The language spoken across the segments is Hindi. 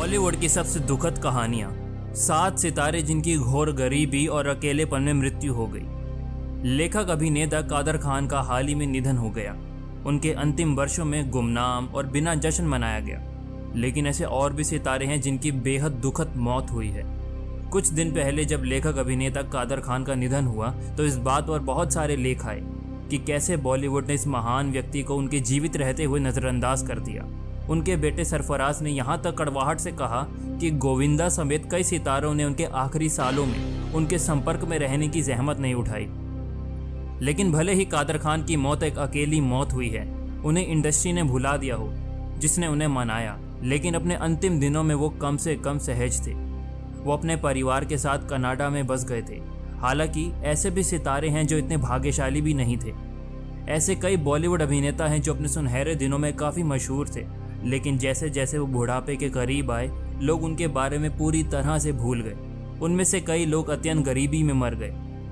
बॉलीवुड की सबसे दुखद कहानियां। 7 सितारे जिनकी घोर गरीबी और अकेलेपन में मृत्यु हो गई। लेखक अभिनेता कादर खान का हाल ही में निधन हो गया। उनके अंतिम वर्षों में गुमनाम और बिना जश्न मनाया गया। लेकिन ऐसे और भी सितारे हैं जिनकी बेहद दुखद मौत हुई है। कुछ दिन पहले जब लेखक अभिनेता कादर खान का निधन हुआ तो इस बात पर बहुत सारे लेख आए कि कैसे बॉलीवुड ने इस महान व्यक्ति को उनके जीवित रहते हुए नजरअंदाज कर दिया। उनके बेटे सरफराज ने यहाँ तक कड़वाहट से कहा कि गोविंदा समेत कई सितारों ने उनके आखिरी सालों में उनके संपर्क में रहने की जहमत नहीं उठाई। लेकिन भले ही कादर खान की मौत एक अकेली मौत हुई है, उन्हें इंडस्ट्री ने भुला दिया हो जिसने उन्हें मनाया, लेकिन अपने अंतिम दिनों में वो कम से कम सहज थे। वो अपने परिवार के साथ कनाडा में बस गए थे। हालांकि ऐसे भी सितारे हैं जो इतने भाग्यशाली भी नहीं थे। ऐसे कई बॉलीवुड अभिनेता हैं जो अपने सुनहरे दिनों में काफ़ी मशहूर थे, लेकिन जैसे जैसे वो बुढ़ापे के करीब आए लोग उनके बारे में पूरी तरह से भूल गए। उनमें से कई लोग अत्यंत गरीबी में मर गए,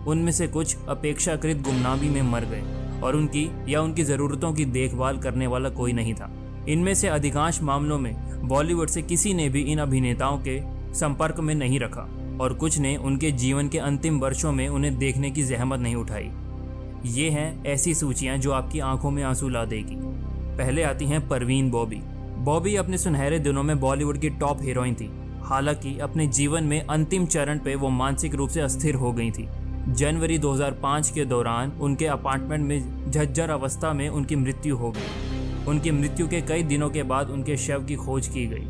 उनमें से कुछ अपेक्षाकृत गुमनामी में मर गए और उनकी या उनकी ज़रूरतों की देखभाल करने वाला कोई नहीं था। इनमें से अधिकांश मामलों में बॉलीवुड से किसी ने भी इन अभिनेताओं के संपर्क में नहीं रखा और कुछ ने उनके जीवन के अंतिम वर्षों में उन्हें देखने की जहमत नहीं उठाई। ये हैं ऐसी सूचियाँ जो आपकी आंखों में आंसू ला देगी। पहले आती हैं परवीन बॉबी। बॉबी अपने सुनहरे दिनों में बॉलीवुड की टॉप हीरोइन थी। हालांकि अपने जीवन में अंतिम चरण पे वो मानसिक रूप से अस्थिर हो गई थी। जनवरी 2005 के दौरान उनके अपार्टमेंट में झज्जर अवस्था में उनकी मृत्यु हो गई। उनकी मृत्यु के कई दिनों के बाद उनके शव की खोज की गई।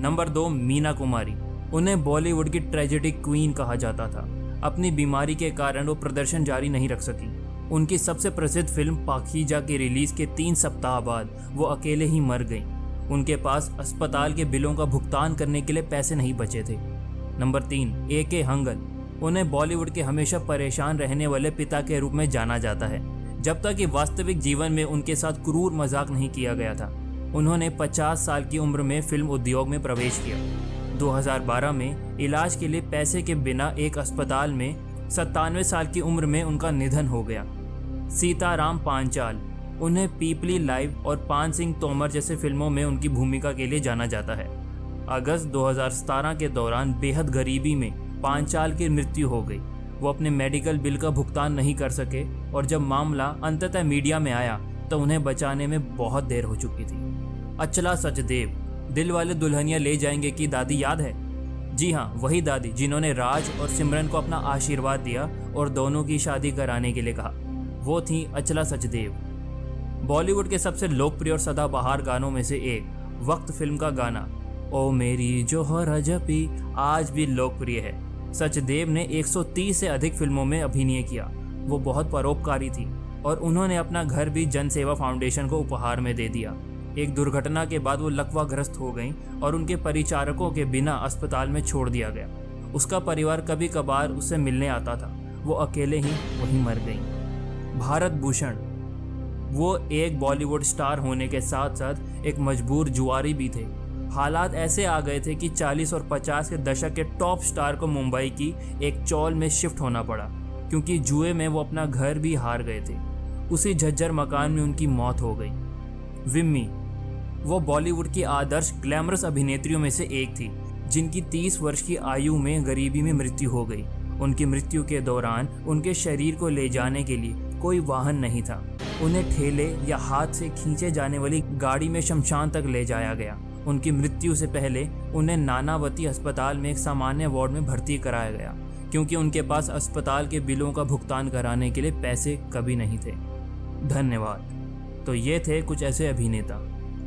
नंबर 2, मीना कुमारी। उन्हें बॉलीवुड की ट्रेजेडी क्वीन कहा जाता था। अपनी बीमारी के कारण वो प्रदर्शन जारी नहीं रख सकी। उनकी सबसे प्रसिद्ध फिल्म पाखीजा की रिलीज के 3 सप्ताह बाद वो अकेले ही मर गईं। उनके पास अस्पताल के बिलों का भुगतान करने के लिए पैसे नहीं बचे थे। Number 3, A.K. हंगल। उन्हें बॉलीवुड के हमेशा परेशान रहने वाले पिता के रूप में जाना जाता है, जब तक कि वास्तविक जीवन में उनके साथ क्रूर मजाक नहीं किया गया था। उन्होंने 50 साल की उम्र में फिल्म उद्योग में प्रवेश किया। 2012 में इलाज के लिए पैसे के बिना एक अस्पताल में 97 साल की उम्र में उनका निधन हो गया। सीताराम पांचाल। उन्हें पीपली लाइव और पान सिंह तोमर जैसे फिल्मों में उनकी भूमिका के लिए जाना जाता है। अगस्त 2017 के दौरान बेहद गरीबी में पांचाल की मृत्यु हो गई। वो अपने मेडिकल बिल का भुगतान नहीं कर सके और जब मामला अंततः मीडिया में आया तो उन्हें बचाने में बहुत देर हो चुकी थी। अचला सचदेव। दिल वाले दुल्हनिया ले जाएंगे की दादी याद है? जी हाँ, वही दादी जिन्होंने राज और सिमरन को अपना आशीर्वाद दिया और दोनों की शादी कराने के लिए कहा। वो थी अचला सचदेव। बॉलीवुड के सबसे लोकप्रिय और सदाबहार गानों में से एक वक्त फिल्म का गाना ओ मेरी जोहरा जपी आज भी लोकप्रिय है। सचदेव ने 130 से अधिक फिल्मों में अभिनय किया। वो बहुत परोपकारी थी और उन्होंने अपना घर भी जन सेवा फाउंडेशन को उपहार में दे दिया। एक दुर्घटना के बाद वो लकवाग्रस्त हो गईं और उनके परिचारकों के बिना अस्पताल में छोड़ दिया गया। उसका परिवार कभी कभार उससे मिलने आता था। वो अकेले ही वहीं मर गईं। भारत भूषण। वो एक बॉलीवुड स्टार होने के साथ साथ एक मजबूर जुआरी भी थे। हालात ऐसे आ गए थे कि 40 और 50 के दशक के टॉप स्टार को मुंबई की एक चौल में शिफ्ट होना पड़ा, क्योंकि जुए में वो अपना घर भी हार गए थे। उसी झज्जर मकान में उनकी मौत हो गई। विम्मी। वो बॉलीवुड की आदर्श ग्लैमरस अभिनेत्रियों में से एक थी, जिनकी 30 वर्ष की आयु में गरीबी में मृत्यु हो गई। उनकी मृत्यु के दौरान उनके शरीर को ले जाने के लिए कोई वाहन नहीं था। उन्हें ठेले या हाथ से खींचे जाने वाली गाड़ी में शमशान तक ले जाया गया। उनकी मृत्यु से पहले उन्हें नानावती अस्पताल में एक सामान्य वार्ड में भर्ती कराया गया, क्योंकि उनके पास अस्पताल के बिलों का भुगतान कराने के लिए पैसे कभी नहीं थे। धन्यवाद। तो ये थे कुछ ऐसे अभिनेता